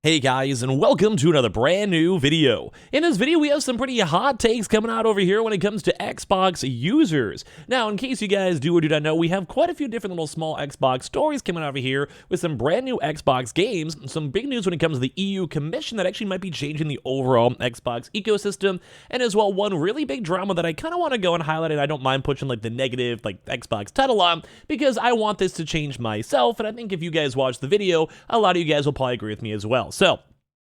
Hey guys, and welcome to another brand new video. In this video, we have some pretty hot takes coming out over here when it comes to Xbox users. Now, in case you guys do or do not know, we have quite a few different little small Xbox stories coming out over here with some brand new Xbox games, some big news when it comes to the EU Commission that actually might be changing the overall Xbox ecosystem, and as well, one really big drama that I kind of want to go and highlight, and I don't mind pushing like the negative Xbox title on, because I want this to change myself, and I think if you guys watch the video, a lot of you guys will probably agree with me as well. So,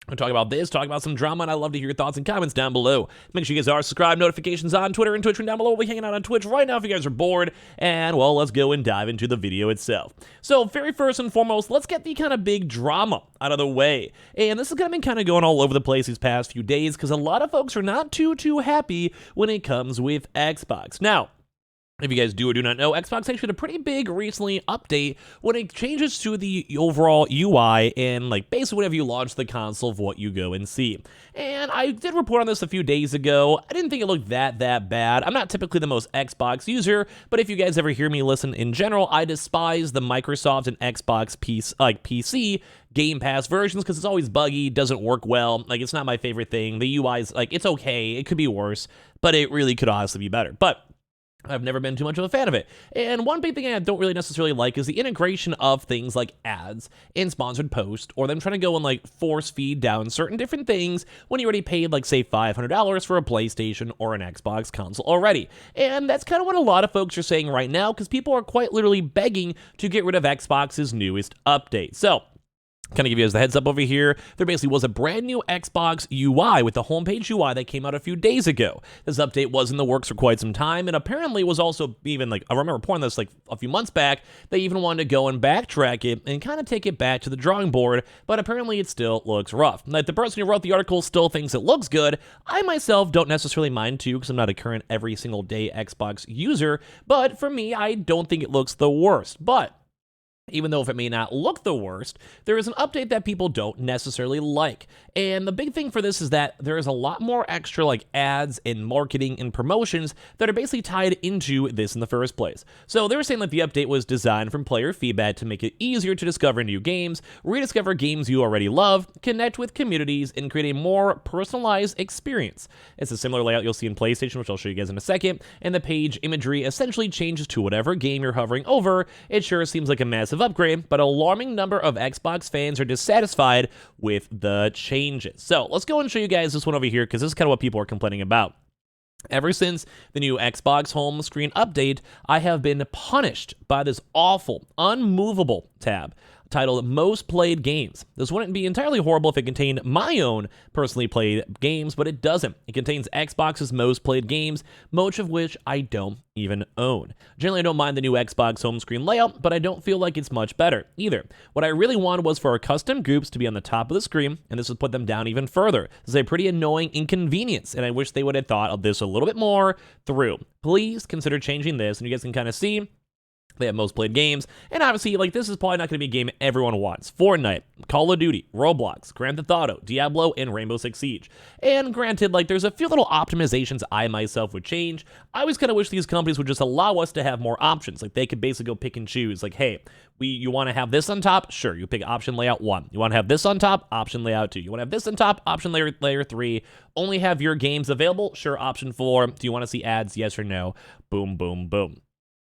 we'll talk about this, talk about some drama, and I'd love to hear your thoughts and comments down below. Make sure you guys are subscribed, notifications on Twitter and Twitch, and down below. We'll be hanging out on Twitch right now if you guys are bored. And, well, let's go and dive into the video itself. So, very first and foremost, let's get the kind of big drama out of the way. And this is going to be kind of going all over the place these past few days, because a lot of folks are not too happy when it comes with Xbox. Now, if you guys do or do not know, Xbox actually had a pretty big recently update when it changes to the overall UI and basically whenever you launch the console of what you go and see. And I did report on this a few days ago. I didn't think it looked that bad. I'm not typically the most Xbox user, but if you guys ever hear me listen in general, I despise the Microsoft and Xbox PC Game Pass versions because it's always buggy, doesn't work well. It's not my favorite thing. The UI is it's okay, it could be worse, but it really could honestly be better. But I've never been too much of a fan of it. And one big thing I don't really necessarily like is the integration of things like ads and sponsored posts, or them trying to go and force feed down certain different things when you already paid say $500 for a PlayStation or an Xbox console already. And that's kind of what a lot of folks are saying right now, because people are quite literally begging to get rid of Xbox's newest update. So, kind of give you guys the heads up over here, there basically was a brand new Xbox UI with the homepage UI that came out a few days ago. This update was in the works for quite some time, and apparently was also even I remember reporting this a few months back, they even wanted to go and backtrack it and kind of take it back to the drawing board, but apparently it still looks rough. The person who wrote the article still thinks it looks good. I myself don't necessarily mind too, because I'm not a current every single day Xbox user, but for me, I don't think it looks the worst. But even though if it may not look the worst, there is an update that people don't necessarily like. And the big thing for this is that there is a lot more extra ads and marketing and promotions that are basically tied into this in the first place. So they were saying the update was designed from player feedback to make it easier to discover new games, rediscover games you already love, connect with communities, and create a more personalized experience. It's a similar layout you'll see in PlayStation, which I'll show you guys in a second, and the page imagery essentially changes to whatever game you're hovering over. It sure seems like a massive upgrade, but an alarming number of Xbox fans are dissatisfied with the changes. So let's go and show you guys this one over here, because this is kind of what people are complaining about. Ever since the new Xbox home screen update, I have been punished by this awful, unmovable tab titled Most Played Games. This wouldn't be entirely horrible if it contained my own personally played games, but it doesn't. It contains Xbox's most played games, most of which I don't even own. Generally, I don't mind the new Xbox home screen layout, but I don't feel like it's much better either. What I really wanted was for our custom groups to be on the top of the screen, and this would put them down even further. This is a pretty annoying inconvenience, and I wish they would have thought of this a little bit more through. Please consider changing this, and you guys can kind of see they have most played games, and obviously, this is probably not going to be a game everyone wants. Fortnite, Call of Duty, Roblox, Grand Theft Auto, Diablo, and Rainbow Six Siege. And granted, there's a few little optimizations I myself would change. I always kind of wish these companies would just allow us to have more options. They could basically go pick and choose. Hey, you want to have this on top? Sure, you pick option layout 1. You want to have this on top? Option layout 2. You want to have this on top? Option layer 3. Only have your games available? Sure, option 4. Do you want to see ads? Yes or no? Boom, boom, boom.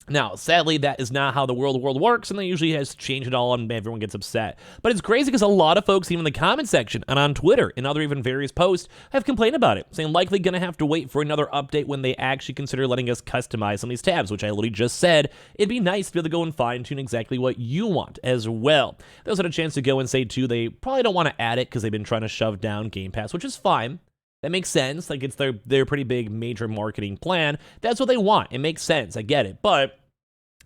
Now, sadly, that is not how the world works, and they usually has to change it all, and everyone gets upset. But it's crazy because a lot of folks, even in the comment section and on Twitter and other even various posts, have complained about it, saying likely going to have to wait for another update when they actually consider letting us customize some of these tabs, which I literally just said. It'd be nice to be able to go and fine-tune exactly what you want as well. They also had a chance to go and say, too, they probably don't want to add it because they've been trying to shove down Game Pass, which is fine. That makes sense. It's their pretty big major marketing plan. That's what they want. It makes sense. I get it. But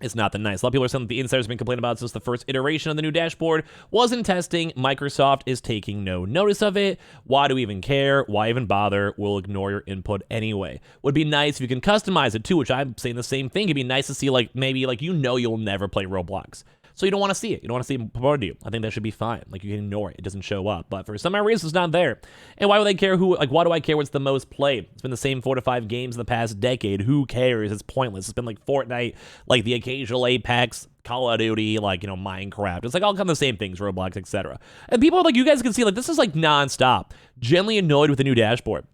it's not that nice. A lot of people are saying that the insiders have been complaining about since the first iteration of the new dashboard was in testing. Microsoft is taking no notice of it. Why do we even care? Why even bother? We'll ignore your input anyway. Would be nice if you can customize it too, which I'm saying the same thing. It'd be nice to see maybe you'll never play Roblox. So you don't want to see it. You don't want to see it promoted to you. I think that should be fine. Like, you can ignore it. It doesn't show up. But for some reason, it's not there. And why would they care who, like, why do I care what's the most played? It's been the same 4 to 5 games in the past decade. Who cares? It's pointless. It's been like Fortnite, like the occasional Apex, Call of Duty, like, you know, Minecraft. It's like all kind of the same things, Roblox, etc. And people are like, you guys can see, like, this is like nonstop. Generally annoyed with the new dashboard.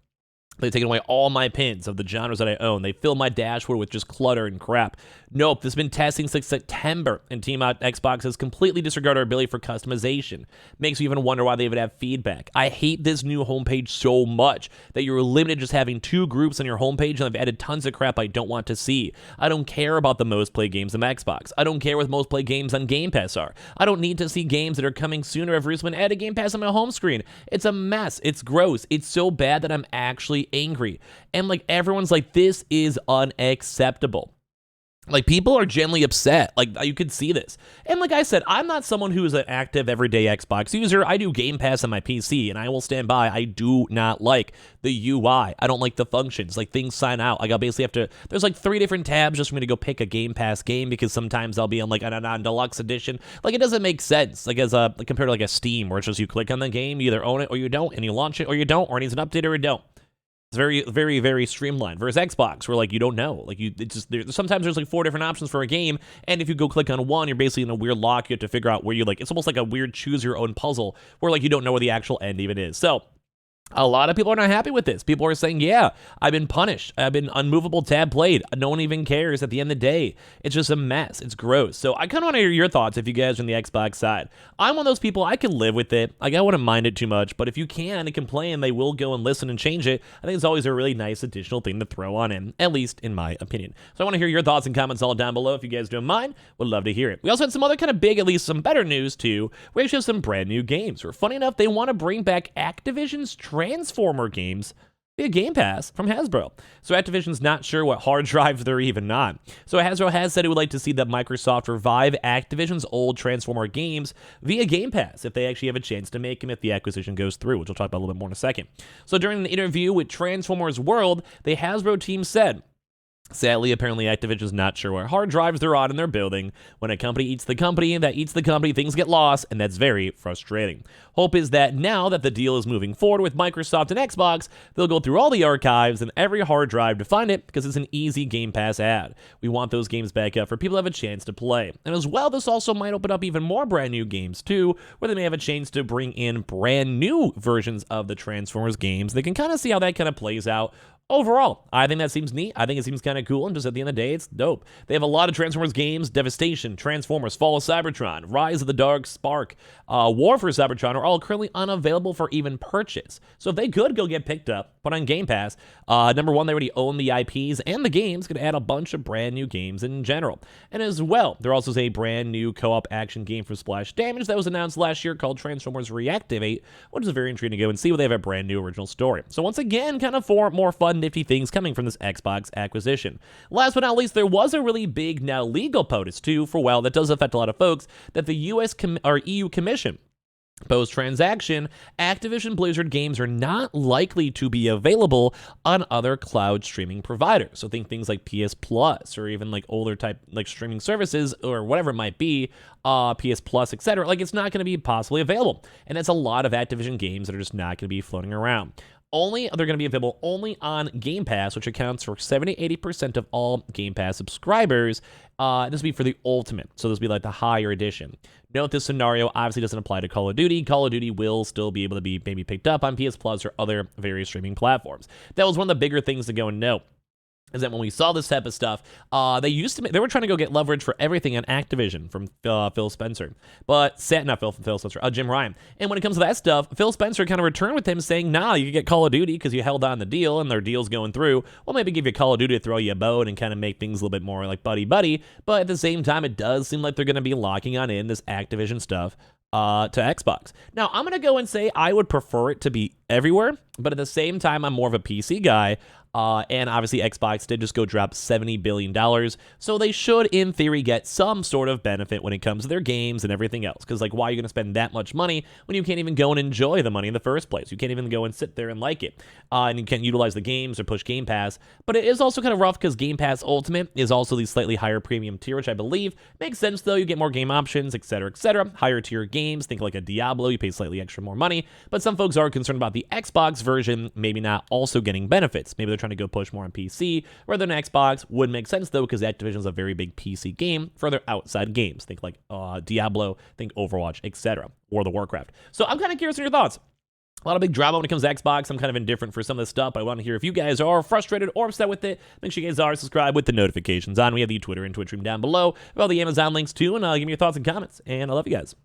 They've taken away all my pins of the genres that I own. They fill my dashboard with just clutter and crap. Nope, this has been testing since September, and Team Xbox has completely disregarded our ability for customization. Makes me even wonder why they even have feedback. I hate this new homepage so much that you're limited to just having 2 groups on your homepage, and I've added tons of crap I don't want to see. I don't care about the most played games on Xbox. I don't care what most played games on Game Pass are. I don't need to see games that are coming sooner. I've recently added Game Pass on my home screen. It's a mess. It's gross. It's so bad that I'm actually angry. And like, everyone's like, this is unacceptable. Like, people are genuinely upset. Like, you could see this. And like I said, I'm not someone who is an active everyday Xbox user. I do Game Pass on my PC, and I will stand by. I do not like the UI. I don't like the functions. Like, things sign out. Like, I'll basically have to, there's like 3 different tabs just for me to go pick a Game Pass game, because sometimes I'll be on like a non-deluxe edition. Like, it doesn't make sense. Like, as a, like, compared to like a Steam, where it's just you click on the game, you either own it or you don't, and you launch it or you don't, or it needs an update or you don't. It's very, very, very streamlined. Versus Xbox, where like you don't know. Like, it's just sometimes there's like 4 different options for a game, and if you go click on one, you're basically in a weird lock. You have to figure out where you like. It's almost like a weird choose your own puzzle where like you don't know where the actual end even is. So a lot of people are not happy with this. People are saying, yeah, I've been punished. I've been unmovable tab played. No one even cares at the end of the day. It's just a mess. It's gross. So I kind of want to hear your thoughts if you guys are on the Xbox side. I'm one of those people, I can live with it. Like, I wouldn't mind it too much. But if you can and complain, they will go and listen and change it. I think it's always a really nice additional thing to throw on in, at least in my opinion. So I want to hear your thoughts and comments all down below. If you guys don't mind, would love to hear it. We also had some other kind of big, at least some better news too. We actually have some brand new games. Or funny enough, they want to bring back Activision's Transformer games via Game Pass from Hasbro. So Activision's not sure what hard drives they're even on. So Hasbro has said it would like to see that Microsoft revive Activision's old Transformer games via Game Pass if they actually have a chance to make them if the acquisition goes through, which we'll talk about a little bit more in a second. So during the interview with Transformers World, the Hasbro team said, sadly, apparently Activision's not sure what hard drives they're on in their building. When a company eats the company that eats the company, things get lost, and that's very frustrating. Hope is that now that the deal is moving forward with Microsoft and Xbox, they'll go through all the archives and every hard drive to find it, because it's an easy Game Pass ad. We want those games back up for people to have a chance to play. And as well, this also might open up even more brand new games too, where they may have a chance to bring in brand new versions of the Transformers games. They can kind of see how that kind of plays out. Overall, I think that seems neat. I think it seems kind of cool, and just at the end of the day, it's dope. They have a lot of Transformers games: Devastation, Transformers, Fall of Cybertron, Rise of the Dark Spark, War for Cybertron are all currently unavailable for even purchase. So if they could go get picked up, put on Game Pass, number one, they already own the IPs and the games, could add a bunch of brand new games in general. And as well, there also is a brand new co-op action game for Splash Damage that was announced last year called Transformers Reactivate, which is very intriguing to go and see what they have a brand new original story. So once again, kind of 4 more fun, nifty things coming from this Xbox acquisition. Last but not least, there was a really big, now legal POTUS too, for, well, that does affect a lot of folks, that the US or EU Commission post-transaction, Activision Blizzard games are not likely to be available on other cloud streaming providers. So think things like PS Plus, or even like older type like streaming services, or whatever it might be, PS Plus, etc. Like, it's not going to be possibly available. And that's a lot of Activision games that are just not going to be floating around. They're going to be available only on Game Pass, which accounts for 70-80% of all Game Pass subscribers. This will be for the Ultimate, so this will be like the higher edition. Note this scenario obviously doesn't apply to Call of Duty. Call of Duty will still be able to be maybe picked up on PS Plus or other various streaming platforms. That was one of the bigger things to go and note. Is that when we saw this type of stuff, they were trying to go get leverage for everything on Activision from Phil Spencer, but not Phil Spencer, Jim Ryan. And when it comes to that stuff, Phil Spencer kind of returned with him saying, nah, you can get Call of Duty because you held on the deal and their deal's going through. Well, maybe give you Call of Duty to throw you a bone and kind of make things a little bit more like buddy-buddy, but at the same time, it does seem like they're going to be locking on in this Activision stuff to Xbox. Now, I'm going to go and say I would prefer it to be everywhere, but at the same time, I'm more of a PC guy. And obviously Xbox did just go drop $70 billion, so they should, in theory, get some sort of benefit when it comes to their games and everything else. Because, like, why are you going to spend that much money when you can't even go and enjoy the money in the first place? You can't even go and sit there and like it. And you can't utilize the games or push Game Pass. But it is also kind of rough because Game Pass Ultimate is also the slightly higher premium tier, which I believe makes sense, though. You get more game options, etc., etc. Higher tier games, think like a Diablo, you pay slightly extra more money. But some folks are concerned about the Xbox version maybe not also getting benefits. Maybe they're trying to go push more on PC, rather than Xbox. Would make sense, though, because Activision is a very big PC game for their outside games. Think like Diablo, think Overwatch, etc., or the Warcraft. So I'm kind of curious on your thoughts. A lot of big drama when it comes to Xbox. I'm kind of indifferent for some of this stuff, but I want to hear if you guys are frustrated or upset with it. Make sure you guys are subscribed with the notifications on. We have the Twitter and Twitch room down below. With all the Amazon links too, and give me your thoughts and comments. And I love you guys.